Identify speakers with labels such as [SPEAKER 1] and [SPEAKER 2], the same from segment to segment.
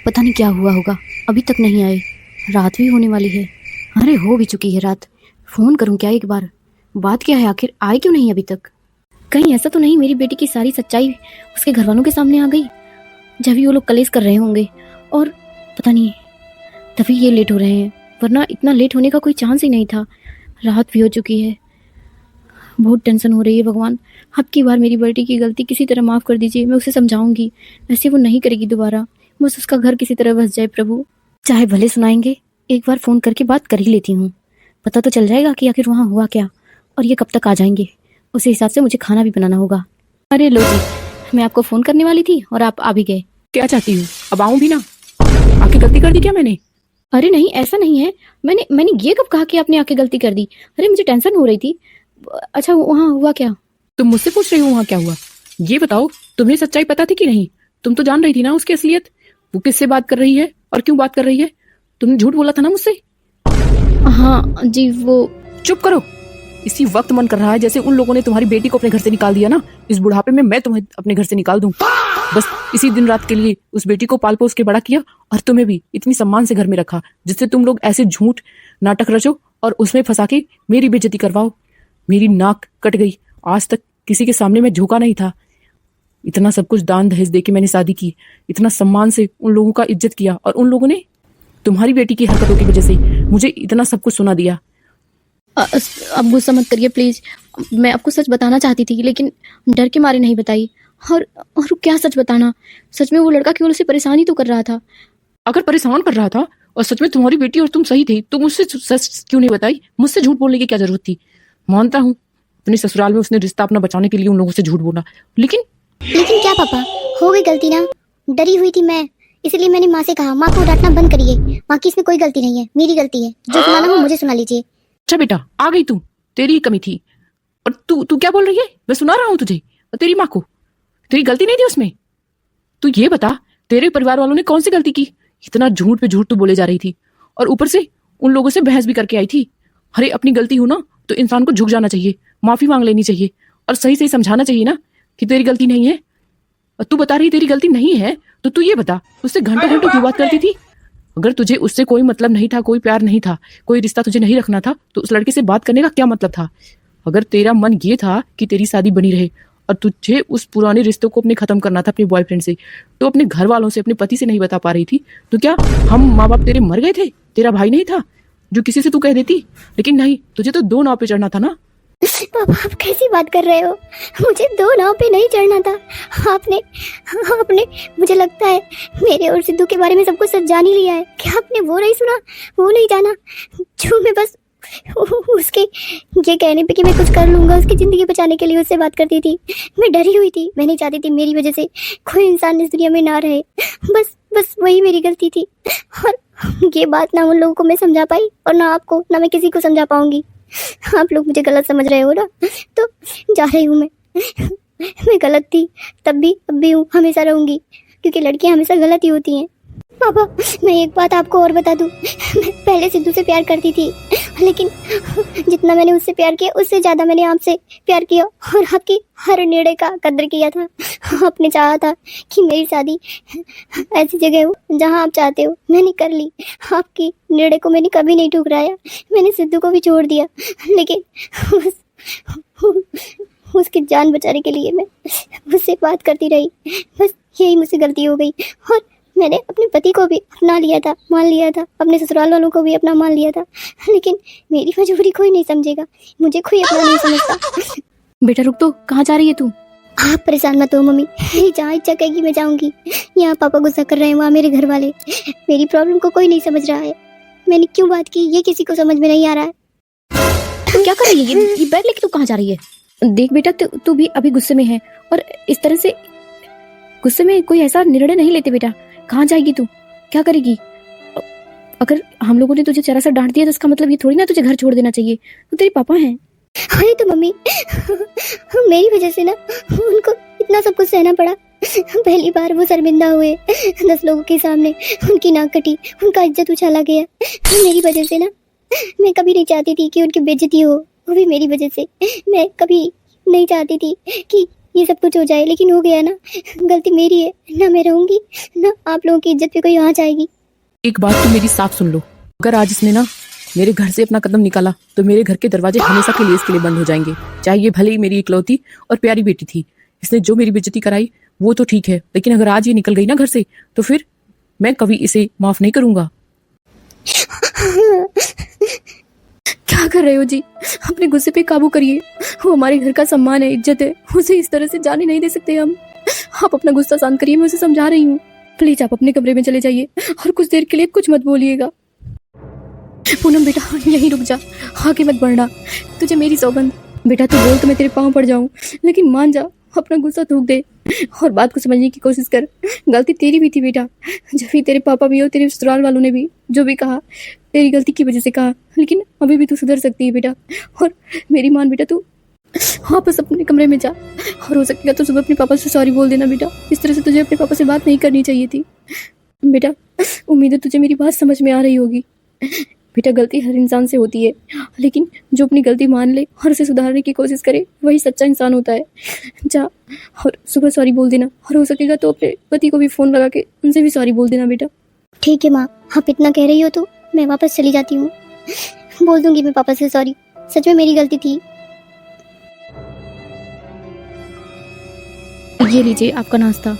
[SPEAKER 1] पता नहीं क्या हुआ होगा, अभी तक नहीं आए। रात भी होने वाली है। अरे हो भी चुकी है रात। फ़ोन करूं क्या एक बार? बात क्या है आखिर, आए क्यों नहीं अभी तक? कहीं ऐसा तो नहीं मेरी बेटी की सारी सच्चाई उसके घर वालों के सामने आ गई, जब भी वो लोग कलेश कर रहे होंगे और पता नहीं तभी ये लेट हो रहे हैं, वरना इतना लेट होने का कोई चांस ही नहीं था। रात भी हो चुकी है। बहुत टेंशन हो रही है। भगवान, अब की बार मेरी बेटी की गलती किसी तरह माफ़ कर दीजिए। मैं उसे समझाऊंगी, ऐसे वो नहीं करेगी दोबारा। बस उसका घर किसी तरह बस जाए प्रभु। चाहे भले सुनाएंगे, एक बार फ़ोन करके बात कर ही लेती हूँ। पता तो चल जाएगा कि आखिर वहाँ हुआ क्या और ये कब तक आ जाएंगे। उसी हिसाब से मुझे खाना भी बनाना होगा। अरे लो जी, मैं आपको फ़ोन करने वाली थी और आप आ भी गए।
[SPEAKER 2] क्या चाहती हूँ? अब आऊं भी ना? आके गलती कर दी क्या मैंने?
[SPEAKER 1] अरे नहीं, ऐसा नहीं है। मैंने ये कब कहा कि आपने आके गलती कर दी? अरे मुझे टेंशन हो रही थी। अच्छा, वहाँ हुआ क्या?
[SPEAKER 2] तुम मुझसे पूछ रही हो वहाँ क्या हुआ? ये बताओ, तुम्हें सच्चाई पता थी कि नहीं? तुम तो जान रही थी ना उसकी असलियत। वो किससे बात कर रही है और क्यों बात कर रही है? तुमने झूठ बोला था ना मुझसे।
[SPEAKER 1] हाँ जी, वो
[SPEAKER 2] चुप करो। इसी वक्त मन कर रहा है जैसे उन लोगों ने तुम्हारी बेटी को अपने घर से निकाल दिया ना, इस बुढ़ापे में मैं तुम्हें अपने घर से निकाल दूं। बस इसी दिन रात के लिए उस बेटी को पाल पोस के बड़ा किया और तुम्हें भी इतनी सम्मान से घर में रखा, जिससे तुम लोग ऐसे झूठ नाटक रचो और उसमें फंसा के मेरी बेइज्जती करवाओ। मेरी नाक कट गई। आज तक किसी के सामने मैं झुका नहीं था। इतना सब कुछ दान दहेज देके मैंने शादी की, इतना सम्मान से उन लोगों का इज्जत किया, और उन लोगों ने तुम्हारी बेटी की हरकतों की वजह से मुझे इतना सब कुछ सुना दिया।
[SPEAKER 1] अब गुस्सा मत करिए प्लीज। मैं आपको सच बताना चाहती थी, लेकिन डर के मारे नहीं बताई। और क्या सच बताना? सच में वो लड़का केवल उसे परेशान ही तो कर रहा था।
[SPEAKER 2] अगर परेशान कर रहा था और सच में तुम्हारी बेटी और तुम सही थे, तो मुझसे सच क्यों नहीं बताई? मुझसे झूठ बोलने की क्या जरूरत थी? मानता हूँ अपने ससुराल में उसने रिश्ता अपना बचाने के लिए उन लोगों से झूठ बोला, लेकिन
[SPEAKER 3] क्या पापा, हो गई गलती ना। डरी हुई थी मैं, इसलिए मैंने माँ से कहा माँ को डांटना बंद करिए। माँ की इसमें कोई गलती नहीं है, मेरी गलती है। जो सुनाना हो मुझे सुना लीजिए।
[SPEAKER 2] अच्छा बेटा, आ गई तू। तेरी ही कमी थी। और तू तू क्या बोल रही है? मैं सुना रहा हूँ तुझे और तेरी माँ को। तेरी गलती नहीं थी उसमें। तू ये बता, तेरे परिवार वालों ने कौन सी गलती की? इतना झूठ पे झूठ तू बोले जा रही थी और ऊपर से उन लोगों से बहस भी करके आई थी। अरे अपनी गलती हो ना तो इंसान को झुक जाना चाहिए, माफी मांग लेनी चाहिए और सही सही समझाना चाहिए ना कि तेरी गलती नहीं है। और तू बता रही तेरी गलती नहीं है, तो तू ये बता उससे घंटों घंटों क्यों बात करती थी? अगर तुझे उससे कोई मतलब नहीं था, कोई प्यार नहीं था, कोई रिश्ता तुझे नहीं रखना था, तो उस लड़के से बात करने का क्या मतलब था? अगर तेरा मन ये था कि तेरी शादी बनी रहे और तुझे उस पुराने रिश्ते को अपने खत्म करना था अपने बॉयफ्रेंड से, तो अपने घर वालों से, अपने पति से नहीं बता पा रही थी, तो क्या हम माँ बाप तेरे मर गए थे? तेरा भाई नहीं था जो किसी से तू कह देती? लेकिन नहीं, तुझे तो दो नाव पे चढ़ना था ना।
[SPEAKER 3] पापा आप कैसी बात कर रहे हो? मुझे दो नाव पे नहीं चढ़ना था। आपने आपने मुझे लगता है मेरे और सिद्धू के बारे में सब कुछ सच जान ही लिया है। क्या आपने वो नहीं सुना, वो नहीं जाना जो मैं बस उसके ये कहने पे कि मैं कुछ कर लूंगा उसकी जिंदगी बचाने के लिए उससे बात करती थी। मैं डरी हुई थी, मैं नहीं चाहती थी मेरी वजह से कोई इंसान इस दुनिया में ना रहे। बस वही मेरी गलती थी। और ये बात ना उन लोगों को मैं समझा पाई और ना आपको, ना मैं किसी को समझा पाऊंगी। आप लोग मुझे गलत समझ रहे हो ना, तो जा रही हूँ मैं गलत थी तब भी, अब भी हूँ, हमेशा रहूंगी, क्योंकि लड़कियां हमेशा गलत ही होती हैं। पापा मैं एक बात आपको और बता दूं, मैं पहले सिद्धू से प्यार करती थी, लेकिन जितना मैंने उससे प्यार किया उससे ज़्यादा मैंने आपसे प्यार किया और आपकी हर निर्णय का कदर किया था। आपने चाहा था कि मेरी शादी ऐसी जगह हो जहां आप चाहते हो, मैंने कर ली। आपकी निर्णय को मैंने कभी नहीं ठुकराया। मैंने सिद्धू को भी छोड़ दिया, लेकिन उसकी जान बचाने के लिए मैं उससे बात करती रही। बस यही मुझसे गलती हो गई और मैंने अपने पति को भी अपना लिया था, मान लिया था, अपने ससुराल वालों को भी अपना मान लिया था, लेकिन मेरी मजबूरी कोई नहीं समझेगा, मुझे कोई अपना नहीं समझता।
[SPEAKER 1] बेटा रुक तो, कहाँ जा रही है तू?
[SPEAKER 3] आप परेशान मत हो मम्मी, जहाँ इच्छा कहेगी मैं जाऊंगी। यहाँ पापा गुस्सा कर रहे हैं, वहाँ मेरे घर वाले। मेरी प्रॉब्लम को कोई नहीं समझ रहा है। मैंने क्यों बात की ये किसी को समझ में नहीं आ रहा है।
[SPEAKER 1] तू क्या कर रही है? ये बैग लेके तू कहाँ जा रही है? देख बेटा, तू भी अभी गुस्से में है और इस तरह से गुस्से में कोई ऐसा निर्णय नहीं लेते बेटा। कहाँ जाएगी तू? क्या करेगी? अगर हम लोगों ने तुझे जरा सा डांट दिया तो इसका मतलब ये थोड़ी ना तुझे घर छोड़ देना चाहिए। तो तेरे पापा हैं।
[SPEAKER 3] अरे तो मम्मी मेरी वजह से ना उनको इतना सब कुछ सहना पड़ा। पहली बार वो शर्मिंदा हुए 10 लोगों के सामने, उनकी नाक कटी, उनका इज्जत उछाला गया मेरी वजह से ना। मैं कभी नहीं चाहती थी कि उनकी बेइज्जती हो, वो भी मेरी वजह से। मैं कभी नहीं चाहती थी कि ये सब कुछ हो जाए, लेकिन हो गया ना, गलती मेरी है ना, मैं रहूंगी ना, आप लोगों की इज्जत पे कोई आ जाएगी।
[SPEAKER 2] एक बात तो मेरी साफ सुन लो, अगर आज इसने ना मेरे घर से अपना कदम निकाला तो मेरे घर के दरवाजे हमेशा के लिए इसके लिए बंद हो जाएंगे। चाहे ये भले ही मेरी इकलौती और प्यारी बेटी थी, इसने जो मेरी बेइज्जती कराई वो तो ठीक है, लेकिन अगर आज ये निकल गई ना घर से तो फिर मैं कभी इसे माफ नहीं करूंगा।
[SPEAKER 1] क्या कर रहे हो जी? अपने गुस्से पे काबू करिए। वो हमारे घर का सम्मान है, इज्जत है, उसे इस तरह से जाने नहीं दे सकते हम। आप अपना गुस्सा शांत करिए, मैं उसे समझा रही हूँ। प्लीज आप अपने कमरे में चले जाइए और कुछ देर के लिए कुछ मत बोलिएगा। पूनम बेटा यहीं रुक जा, आगे मत बढ़ना, तुझे मेरी सौगंध। बेटा तू बोल तो मैं तेरे पाँव पड़ जाऊं, लेकिन मान जा, अपना गुस्सा थूक दे और बात को समझने की कोशिश कर। गलती तेरी भी थी बेटा, जब भी तेरे पापा भी और तेरे ससुराल वालों ने भी जो भी कहा तेरी गलती की वजह से कहा, लेकिन अभी भी तू सुधर सकती है बेटा। और मेरी मान बेटा, तू वापस अपने कमरे में जा और हो सकेगा तो सुबह अपने पापा से सॉरी बोल देना बेटा। इस तरह से तुझे अपने पापा से बात नहीं करनी चाहिए थी बेटा। उम्मीद है तुझे मेरी बात समझ में आ रही होगी बेटा। गलती हर इंसान से होती है, लेकिन जो अपनी गलती मान ले और उसे सुधारने की कोशिश करे वही सच्चा इंसान होता है। जा और सुबह सॉरी बोल देना, और हो सकेगा तो अपने पति को भी फोन लगा के उनसे भी सॉरी बोल देना बेटा।
[SPEAKER 3] ठीक है माँ, आप इतना कह रही हो तो मैं वापस चली जाती हूँ, बोल दूंगी मैं पापा से सॉरी, सच में मेरी गलती थी।
[SPEAKER 1] ये लीजिए आपका नाश्ता।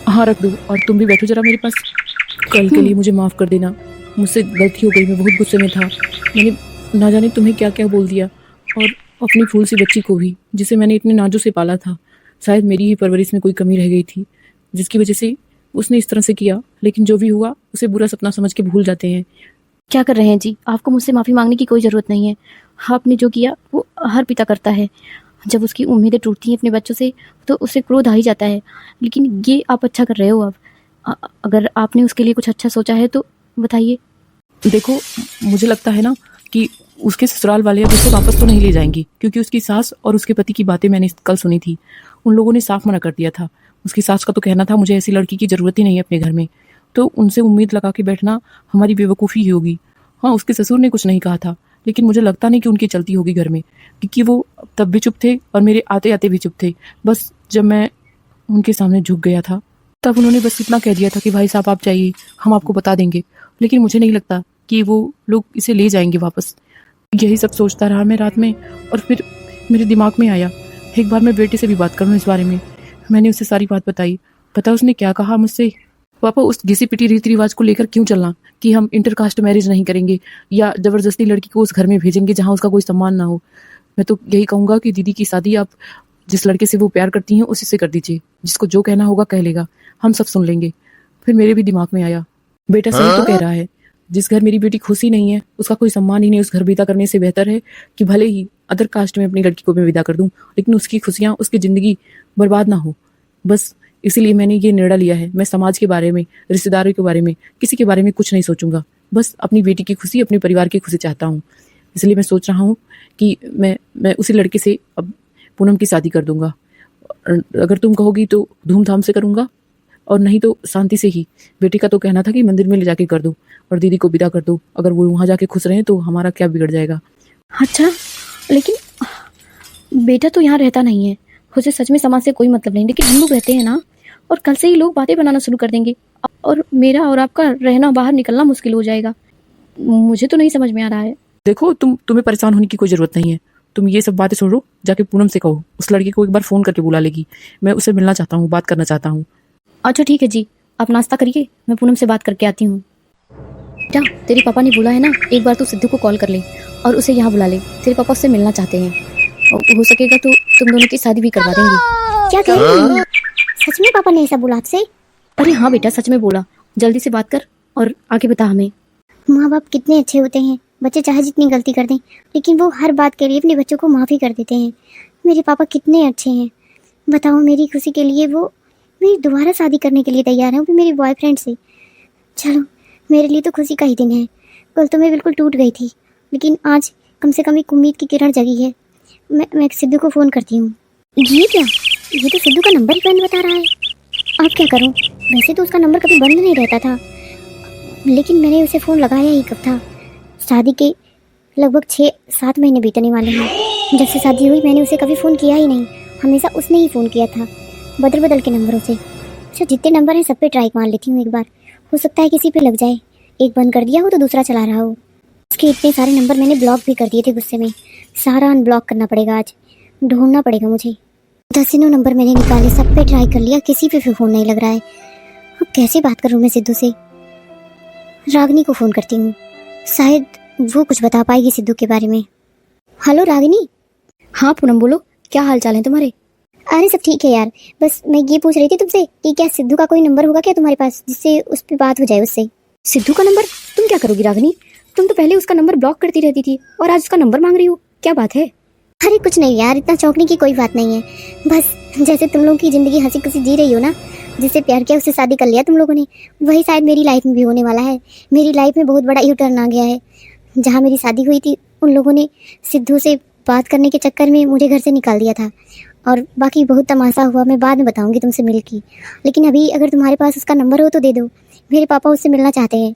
[SPEAKER 2] हाँ रख दो, और तुम भी बैठो जरा मेरे पास। कल के लिए मुझे माफ कर देना, मुझसे गलती हो गई, मैं बहुत गुस्से में था। मैंने ना जाने तुम्हें क्या क्या बोल दिया, और अपनी फूल सी बच्ची को भी, जिसे मैंने इतने नाजों से पाला था। शायद मेरी ही परवरिश में कोई कमी रह गई थी जिसकी वजह से उसने इस तरह से किया, लेकिन जो भी हुआ उसे बुरा सपना समझ के भूल जाते हैं।
[SPEAKER 1] क्या कर रहे हैं जी? आपको मुझसे माफ़ी मांगने की कोई ज़रूरत नहीं है। आपने जो किया वो हर पिता करता है। जब उसकी उम्मीदें टूटती हैं अपने बच्चों से तो उसे क्रोध आ ही जाता है, लेकिन ये आप अच्छा कर रहे हो। अब अगर आपने उसके लिए कुछ अच्छा सोचा है तो बताइए।
[SPEAKER 2] देखो, मुझे लगता है ना कि उसके ससुराल वाले अब उसे वापस तो नहीं ले जाएंगे, क्योंकि उसकी सास और उसके पति की बातें मैंने कल सुनी थी। उन लोगों ने साफ मना कर दिया था। उसकी सास का तो कहना था मुझे ऐसी लड़की की ज़रूरत ही नहीं है अपने घर में, तो उनसे उम्मीद लगा के बैठना हमारी बेवकूफ़ी ही होगी। हाँ, उसके ससुर ने कुछ नहीं कहा था, लेकिन मुझे लगता नहीं कि उनकी चलती होगी घर में, क्योंकि वो तब भी चुप थे और मेरे आते आते भी चुप थे। बस जब मैं उनके सामने झुक गया था तब उन्होंने बस इतना कह दिया था कि भाई साहब आप चाहिए, हम आपको बता देंगे। लेकिन मुझे नहीं लगता कि वो लोग इसे ले जाएंगे वापस। यही सब सोचता रहा मैं रात में, और फिर मेरे दिमाग में आया एक बार मैं बेटे से भी बात करूँ इस बारे में। मैंने उसे सारी बात बताई। पता उसने क्या कहा मुझसे? पापा, उस घिसी पिटी रीति रिवाज को लेकर क्यों चलना कि हम इंटरकास्ट मैरिज नहीं करेंगे या जबरदस्ती लड़की को उस घर में भेजेंगे जहाँ उसका कोई सम्मान ना हो। मैं तो यही कहूँगा कि दीदी की शादी आप जिस लड़के से वो प्यार करती हैं उसी से कर दीजिए। जिसको जो कहना होगा कह लेगा, हम सब सुन लेंगे। फिर मेरे भी दिमाग में आया, बेटा सही तो कह रहा है। जिस घर मेरी बेटी खुशी नहीं है, उसका कोई सम्मान ही नहीं, उस घर विदा करने से बेहतर है कि भले ही अदर कास्ट में अपनी लड़की को मैं विदा कर दूं, लेकिन उसकी खुशियां, उसकी ज़िंदगी बर्बाद ना हो। बस इसीलिए मैंने ये निर्णय लिया है। मैं समाज के बारे में, रिश्तेदारों के बारे में, किसी के बारे में कुछ नहीं सोचूंगा। बस अपनी बेटी की खुशी, अपने परिवार की खुशी चाहता हूँ। इसलिए मैं सोच रहा हूँ कि मैं उसी लड़के से अब पूनम की शादी कर दूंगा। अगर तुम कहोगी तो धूमधाम से करूंगा, और नहीं तो शांति से ही। बेटी का तो कहना था कि मंदिर में ले जाके कर दो और दीदी को विदा कर दो। अगर वो वहाँ जाके खुश रहे तो हमारा क्या बिगड़ जाएगा।
[SPEAKER 1] अच्छा, लेकिन बेटा तो यहाँ रहता नहीं है, उसे सच में समाज से कोई मतलब नहीं, लेकिन हम लोग रहते हैं ना, और कल से ही लोग बातें बनाना शुरू कर देंगे और मेरा और आपका रहना, बाहर निकलना मुश्किल हो जाएगा। मुझे तो नहीं समझ में आ रहा है।
[SPEAKER 2] देखो, तुम्हें परेशान होने की कोई जरूरत नहीं है। तुम ये सब बातें छोड़ो, जाके पूनम से कहो उस लड़के को एक बार फोन करके बुला लेगी। मैं उससे मिलना चाहता हूँ, बात करना चाहता हूँ।
[SPEAKER 1] अच्छा ठीक है जी, आप नाश्ता करिए, मैं पूनम से बात करके आती हूँ। बेटा, तेरे पापा ने बोला है ना, एक बार तू सिद्धू को कॉल कर ले और उसे यहाँ बुला ले। तेरे पापा उससे मिलना चाहते हैं, और हो सकेगा तो तुम दोनों की शादी भी करवा देंगे।
[SPEAKER 3] क्या कह रही है? सच में पापा ने ऐसा बोला आपसे?
[SPEAKER 1] अरे हाँ बेटा, सच में बोला। जल्दी से बात कर और आगे बता हमें।
[SPEAKER 3] माँ बाप कितने अच्छे होते हैं। बच्चे चाहे जितनी गलती कर दें, लेकिन वो हर बात के लिए अपने बच्चों को माफ़ी कर देते हैं। मेरे पापा कितने अच्छे हैं। बताओ, मेरी खुशी के लिए वो मेरी दोबारा शादी करने के लिए तैयार है, वो भी मेरे बॉयफ्रेंड से। चलो, मेरे लिए तो खुशी का ही दिन है। कल तो मैं बिल्कुल टूट गई थी, लेकिन आज कम से कम एक उम्मीद की किरण जगी है। मैं सिद्धू को फ़ोन करती हूँ। ये क्या? ये तो सिद्धू का नंबर ही बंद बता रहा है। अब क्या करूँ? वैसे तो उसका नंबर कभी बंद नहीं रहता था, लेकिन मैंने उसे फ़ोन लगाया ही कब था? शादी के लगभग 6-7 महीने बीतने वाले हैं। जब से शादी हुई मैंने उसे कभी फ़ोन किया ही नहीं, हमेशा उसने ही फ़ोन किया था, बदल बदल के नंबरों से। अच्छा, जितने नंबर हैं सब पे ट्राई मार लेती हूँ एक बार, हो सकता है किसी पे लग जाए। एक बंद कर दिया हो तो दूसरा चला रहा हो। उसके इतने सारे नंबर मैंने ब्लॉक भी कर दिए थे गुस्से में, सारा अनब्लॉक करना पड़ेगा आज, ढूंढना पड़ेगा मुझे। दसियों नंबर मैंने निकाले, सब पे ट्राई कर लिया, किसी पे फ़ोन नहीं लग रहा है। अब कैसे बात करूँ मैं सिद्धू से? रागिनी को फ़ोन करती हूँ, शायद वो कुछ बता पाएगी सिद्धू के बारे में। हेलो रागिनी।
[SPEAKER 1] हाँ पूनम बोलो, क्या हाल चाल है तुम्हारे?
[SPEAKER 3] अरे सब ठीक है यार, बस मैं ये पूछ रही थी तुमसे कि क्या सिद्धू का कोई नंबर होगा क्या तुम्हारे पास, जिससे उस पर बात हो जाए उससे।
[SPEAKER 1] सिद्धू का नंबर? तुम क्या करोगी रागिनी? तुम तो पहले उसका नंबर ब्लॉक करती रहती थी और आज उसका नंबर मांग रही हो, क्या बात है?
[SPEAKER 3] अरे कुछ नहीं यार, इतना चौंकने की कोई बात नहीं है। बस जैसे तुम लोगों की ज़िंदगी हंसी खुशी जी रही हो ना, जिससे प्यार किया उससे शादी कर लिया तुम लोगों ने, वही शायद मेरी लाइफ में भी होने वाला है। मेरी लाइफ में बहुत बड़ा यू टर्न आ गया है। जहाँ मेरी शादी हुई थी उन लोगों ने सिद्धू से बात करने के चक्कर में मुझे घर से निकाल दिया था, और बाकी बहुत तमाशा हुआ, मैं बाद में बताऊंगी तुमसे मिल की। लेकिन अभी अगर तुम्हारे पास उसका नंबर हो तो दे दो, मेरे पापा उससे मिलना चाहते हैं।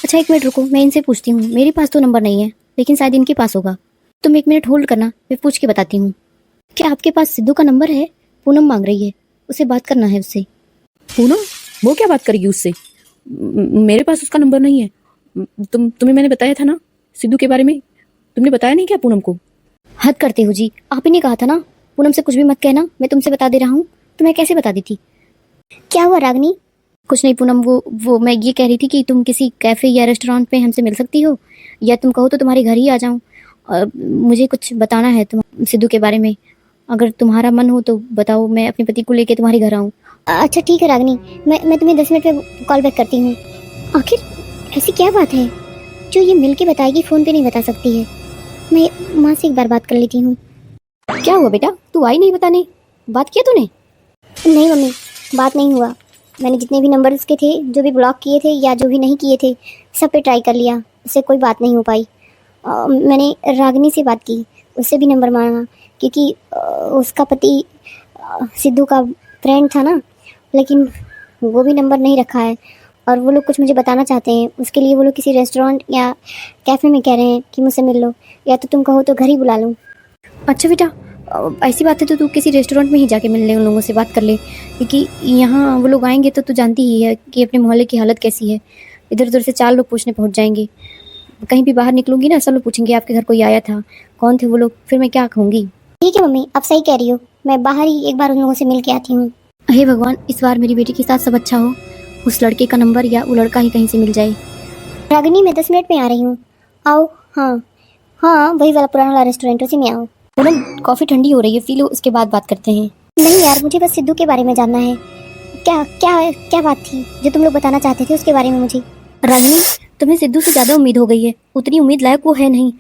[SPEAKER 1] अच्छा एक मिनट रुको, मैं इनसे पूछती हूँ। मेरे पास तो नंबर नहीं है, लेकिन शायद इनके पास होगा। तुम एक मिनट होल्ड करना, मैं पूछ के बताती हूँ। क्या आपके पास सिद्धू का नंबर है? पूनम मांग रही है, उसे बात करना है उससे।
[SPEAKER 2] पूनम? वो क्या बात करेगी उससे? मेरे पास उसका नंबर नहीं है। तुम्हें मैंने बताया था ना सिद्धू के बारे में, तुमने बताया नहीं क्या पूनम को?
[SPEAKER 1] हद करते हो जी, आप ही ने कहा था ना पूनम से कुछ भी मत कहना, मैं तुमसे बता दे रहा हूँ। तो मैं कैसे बता देती?
[SPEAKER 3] क्या हुआ रागिनी?
[SPEAKER 1] कुछ नहीं पूनम, वो मैं ये कह रही थी कि तुम किसी कैफ़े या रेस्टोरेंट पे हमसे मिल सकती हो, या तुम कहो तो तुम्हारे घर ही आ जाऊँ। मुझे कुछ बताना है तुम सिद्धू के बारे में। अगर तुम्हारा मन हो तो बताओ, मैं अपने पति को लेके तुम्हारे घर आऊँ।
[SPEAKER 3] अच्छा ठीक है रागिनी, मैं तुम्हें 10 मिनट में कॉल बैक करती हूँ। आखिर ऐसी क्या बात है जो ये मिल के बताएगी, फ़ोन पे नहीं बता सकती है? मैं माँ से एक बार बात कर लेती हूँ।
[SPEAKER 1] क्या हुआ बेटा, तू आई नहीं बताने? बात किया तूने?
[SPEAKER 3] नहीं मम्मी, बात नहीं हुआ। मैंने जितने भी नंबर उसके थे, जो भी ब्लॉक किए थे या जो भी नहीं किए थे, सब पे ट्राई कर लिया, उससे कोई बात नहीं हो पाई। मैंने रागिनी से बात की, उससे भी नंबर मांगा, क्योंकि उसका पति सिद्धू का फ्रेंड था ना, लेकिन वो भी नंबर नहीं रखा है, और वो लोग कुछ मुझे बताना चाहते हैं। उसके लिए वो लोग किसी रेस्टोरेंट या कैफ़े में कह रहे हैं कि मुझसे मिल लो, या तो तुम कहो तो घर ही बुला लूँ।
[SPEAKER 1] अच्छा बेटा, ऐसी बात है तो तू किसी रेस्टोरेंट में ही जाके मिल ले, उन लोगों से बात कर ले, क्योंकि यहाँ वो लोग आएंगे तो तू जानती ही है कि अपने मोहल्ले की हालत कैसी है। इधर उधर से 4 लोग पूछने पहुँच जाएंगे। कहीं भी बाहर निकलूंगी ना, सब लोग पूछेंगे आपके घर कोई आया था, कौन थे वो लोग, फिर मैं क्या कहूँगी?
[SPEAKER 3] ठीक है मम्मी, आप सही कह रही हो, मैं बाहर ही एक बार उन लोगों से मिल के आती हूँ।
[SPEAKER 1] हे भगवान, इस बार मेरी बेटी के साथ सब अच्छा हो, उस लड़के का नंबर या वो लड़का ही कहीं से मिल जाए।
[SPEAKER 3] रागिनी मैं 10 मिनट में आ रही हूँ, आओ। हाँ हाँ, वही वाला पुराना वाला रेस्टोरेंट, उसी में आओ।
[SPEAKER 1] पूनम, कॉफ़ी ठंडी हो रही है, पी लो, उसके बाद बात करते हैं।
[SPEAKER 3] नहीं यार, मुझे बस सिद्धू के बारे में जानना है। क्या क्या क्या बात थी जो तुम लोग बताना चाहते थे उसके बारे में मुझे?
[SPEAKER 1] रागिनी, तुम्हें सिद्धू से ज़्यादा उम्मीद हो गई है, उतनी उम्मीद लायक वो है नहीं।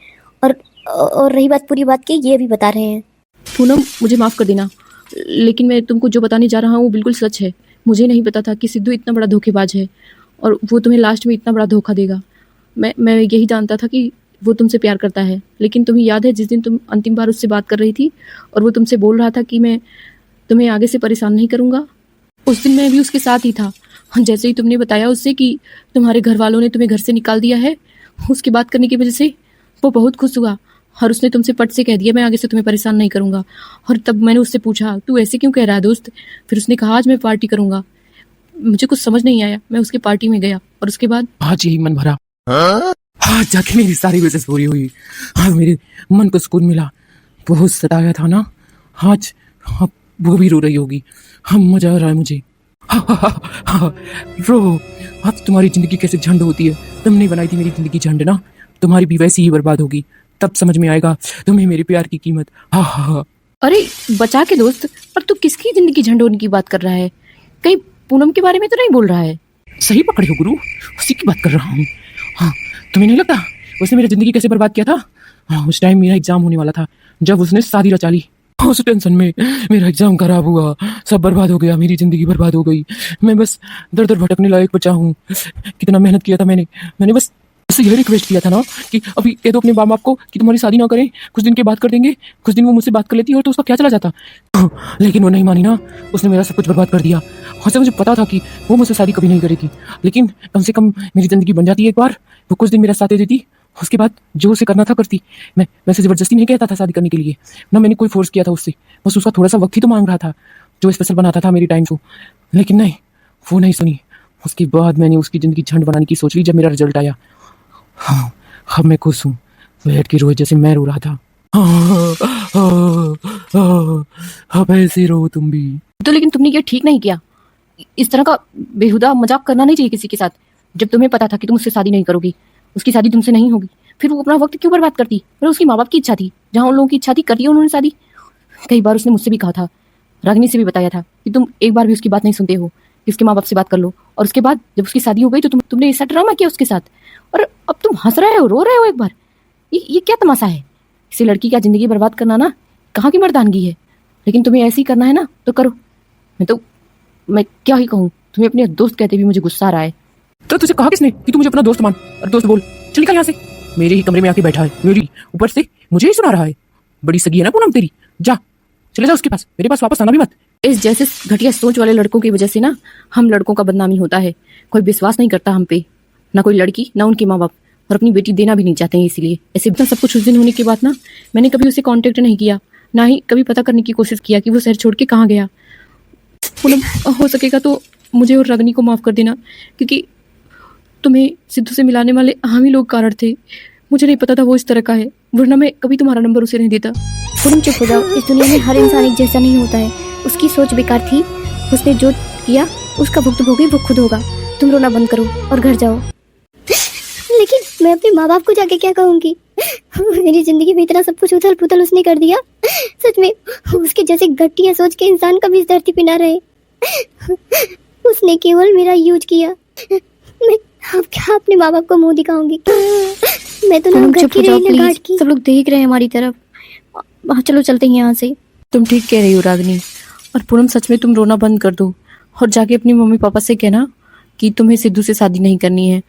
[SPEAKER 1] और रही बात पूरी बात की, ये भी बता रहे हैं।
[SPEAKER 2] पूनम मुझे माफ़ कर देना, लेकिन मैं तुमको जो बताने जा रहा हूँ वो बिल्कुल सच है। मुझे नहीं पता था कि सिद्धू इतना बड़ा धोखेबाज है और वो तुम्हें लास्ट में इतना बड़ा धोखा देगा। मैं यही जानता था कि वो तुमसे प्यार करता है, लेकिन तुम्हें याद है जिस दिन तुम अंतिम बार उससे बात कर रही थी और वो तुमसे बोल रहा था कि मैं तुम्हें आगे से परेशान नहीं करूँगा, उस दिन मैं भी उसके साथ ही था। जैसे ही तुमने बताया उससे कि तुम्हारे घर वालों ने तुम्हें घर से निकाल दिया है, उसकी बात करने की वजह से वो बहुत खुश हुआ और उसने तुमसे पट से कह दिया मैं आगे से तुम्हें परेशान नहीं करूँगा। और तब मैंने उससे पूछा तू ऐसे क्यों कह रहा है दोस्त? फिर उसने कहा आज मैं पार्टी करूँगा। मुझे कुछ समझ नहीं आया, मैं उसके पार्टी में गया और उसके बाद
[SPEAKER 4] आज यही मन भरा, आज जाके मेरी सारी विशेष पूरी हुई, आज मेरे मन को सुकून मिला। बहुत सताया था ना, आज वो भी रो रही होगी। मजा आ रहा है मुझे। रो, आज तुम्हारी जिंदगी कैसे झंड होती है। तुमने बनाई थी मेरी जिंदगी झंड ना, तुम्हारी भी वैसी ही बर्बाद होगी। तब समझ में आएगा तुम्हें मेरे प्यार की कीमत।
[SPEAKER 2] अरे बचा के दोस्त, पर तू किसकी जिंदगी झंड होने की बात कर रहा है? कहीं पूनम के बारे में तो नहीं बोल रहा है?
[SPEAKER 4] सही पकड़े हो गुरु, उसी की बात कर रहा हूँ। हाँ, तुम्हें नहीं लगता उसने मेरी जिंदगी कैसे बर्बाद किया था? हाँ, उस टाइम मेरा एग्जाम होने वाला था जब उसने शादी रचा ली। उस टेंशन में मेरा एग्जाम खराब हुआ, सब बर्बाद हो गया, मेरी जिंदगी बर्बाद हो गई। मैं बस दर दर भटकने लायक बचा हूँ। कितना मेहनत किया था मैंने बस उससे यही रिक्वेस्ट किया था ना कि अभी कह दो अपने माँ बाप को कि तुम्हारी शादी ना करें, कुछ दिन के बाद कर देंगे। कुछ दिन वो मुझसे बात कर लेती और तो उसका क्या चला जाता। लेकिन वो नहीं मानी ना, उसने मेरा सब कुछ बर्बाद कर दिया। वैसे मुझे पता था कि वो मुझसे शादी कभी नहीं करेगी, लेकिन कम से कम मेरी जिंदगी बन जाती है एक बार। वो कुछ दिन मेरा साथ दे देती उसके बाद जो उसे करना था करती। मैं वैसे जबरदस्ती नहीं कहता था शादी करने के लिए, ना मैंने कोई फोर्स किया था उससे, बस उसका थोड़ा सा वक्त ही तो मांग रहा था जो स्पेशल बनाता था मेरी टाइम को। लेकिन नहीं, वो नहीं सुनी। उसके बाद मैंने उसकी ज़िंदगी झंड बनाने की सोच ली जब मेरा रिजल्ट आया। हाँ, अब मैं खुश हूँ, बैठ के रोए जैसे मैं रो रहा था। अब ऐसे रो तुम भी।
[SPEAKER 1] तो लेकिन तुमने ये ठीक नहीं किया। इस तरह का बेहुदा मजाक करना नहीं चाहिए किसी के साथ। जब तुम्हें पता था कि तुम उससे शादी नहीं करोगी, उसकी शादी तुमसे नहीं होगी, फिर वो अपना वक्त क्यों बर्बाद करती? और उसकी माँ बाप की इच्छा थी, जहाँ उन लोगों की इच्छा थी कर दी उन्होंने शादी। कई बार उसने मुझसे भी कहा था, रागिनी से भी बताया था कि तुम एक बार भी उसकी बात नहीं सुनते हो, कि उसके माँ बाप से बात कर लो। और उसके बाद जब उसकी शादी हो गई तो तुमने ऐसा ड्रामा किया उसके साथ, और अब तुम हंस रहे हो, रो रहे हो एक बार। ये क्या तमाशा है? किसी लड़की का जिंदगी बर्बाद करना ना कहाँ की मर्दानगी है। लेकिन तुम्हें ऐसे ही करना है ना तो करो। मैं क्या ही कहूँ, तुम्हें अपने दोस्त कहते भी मुझे गुस्सा आ रहा है।
[SPEAKER 4] तो तुझे कहा किसने कि तू मुझे अपना दोस्त मान? और दोस्त बोल, चल निकल यहाँ से। मेरे ही कमरे में आके बैठा है, मेरी ऊपर से मुझे ही सुना रहा है। बड़ी सगी है ना पूनम तेरी, जा चले जा उसके पास, मेरे पास वापस आना भी मत।
[SPEAKER 1] इस जैसे घटिया सोच वाले लड़कों की वजह से ना हम लड़कों का बदनामी होता है। कोई विश्वास नहीं करता हम पे, ना कोई लड़की ना उनके माँ बाप, और अपनी बेटी देना भी नहीं चाहते हैं। इसीलिए ऐसे इतना सब कुछ उस दिन होने के बाद ना मैंने कभी उसे कांटेक्ट नहीं किया, ना ही कभी पता करने की कोशिश किया कि वो शहर छोड़ के कहाँ गया। पूनम, हो सकेगा तो मुझे और रागिनी को माफ कर देना, क्योंकि तुम्हें सिद्धू से मिलाने वाले हम ही लोग कारण थे। मुझे नहीं पता था वो इस तरह का है, वरना मैं कभी तुम्हारा नंबर उसे नहीं देता।
[SPEAKER 3] पूनम चुप हो जाओ। इस दुनिया में हर इंसान एक जैसा नहीं होता है। उसकी सोच बेकार थी, उसने जो किया उसका भुगतान वो खुद होगा। तुम रोना बंद करो और घर जाओ। लेकिन मैं अपने माँ बाप को जाके क्या कहूँगी? मेरी जिंदगी में इतना सब कुछ उथल पुथल उसने कर दिया। सच में उसके जैसे घटिया सोच के इंसान कभी इस धरती पे ना रहे। उसने केवल मेरा यूज किया। मैं अब क्या अपने माँ बाप को मुंह दिखाऊंगी? मैं तो ना घर की रही ना घाट की।
[SPEAKER 1] सब लोग देख रहे हैं हमारी तरफ। चलो चलते हैं यहाँ से। तुम ठीक कह रही हो रागिनी। और पूनम, सच में तुम रोना बंद कर दो और जाके अपनी मम्मी पापा से कहना कि तुम्हें सिद्धू से शादी नहीं करनी है।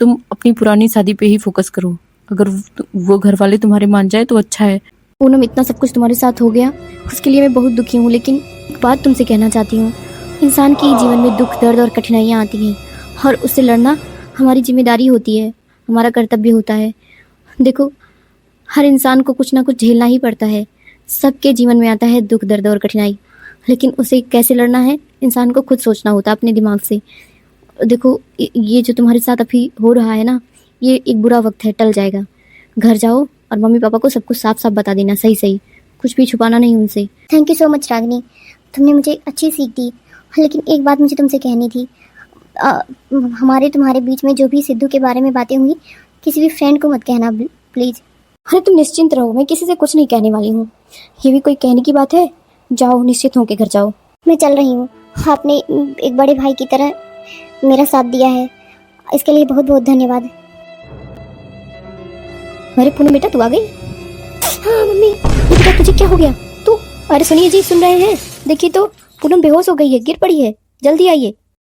[SPEAKER 1] तुम अपनी पुरानी शादी पे ही फोकस करो। अगर वो घर वाले तुम्हारे मान जाए तो अच्छा है।
[SPEAKER 3] पूनम, इतना सब कुछ तुम्हारे साथ हो गया, उसके लिए मैं बहुत दुखी हूँ। लेकिन एक बात तुमसे कहना चाहती हूँ, इंसान के जीवन में दुख, दर्द और कठिनाइयाँ आती हैं, और उससे लड़ना हमारी जिम्मेदारी होती है, हमारा कर्तव्य होता है। देखो, हर इंसान को कुछ ना कुछ झेलना ही पड़ता है। सबके जीवन में आता है दुख, दर्द और कठिनाई, लेकिन उसे कैसे लड़ना है इंसान को खुद सोचना होता है अपने दिमाग से। देखो, ये जो तुम्हारे साथ अभी हो रहा है ना, ये एक बुरा वक्त है, टल जाएगा। घर जाओ और मम्मी पापा को सब कुछ साफ साफ बता देना, सही सही, कुछ भी छुपाना नहीं उनसे। Thank you so much Ragini, तुमने मुझे अच्छी सीख दी। लेकिन एक बात मुझे तुमसे कहनी थी। हमारे तुम्हारे बीच में जो भी सिद्धू के बारे में बातें हुई, किसी भी फ्रेंड को मत कहना प्लीज़।
[SPEAKER 1] अरे तुम निश्चिंत रहो, मैं किसी से कुछ नहीं कहने वाली हूँ। ये भी कोई कहने की बात है? जाओ, निश्चित होके घर जाओ।
[SPEAKER 3] मैं चल रही हूँ। आपने एक बड़े भाई की तरह मेरा साथ दिया है, इसके लिए बहुत बहुत धन्यवाद।
[SPEAKER 1] अरे पूनम बेटा, तू आ गई?
[SPEAKER 3] हाँ मम्मी।
[SPEAKER 1] ये बेटा, तुझे क्या हो गया? तू, अरे सुनिए जी, सुन रहे हैं? देखिए तो पूनम बेहोश हो गई है, गिर पड़ी है। जल्दी आइए।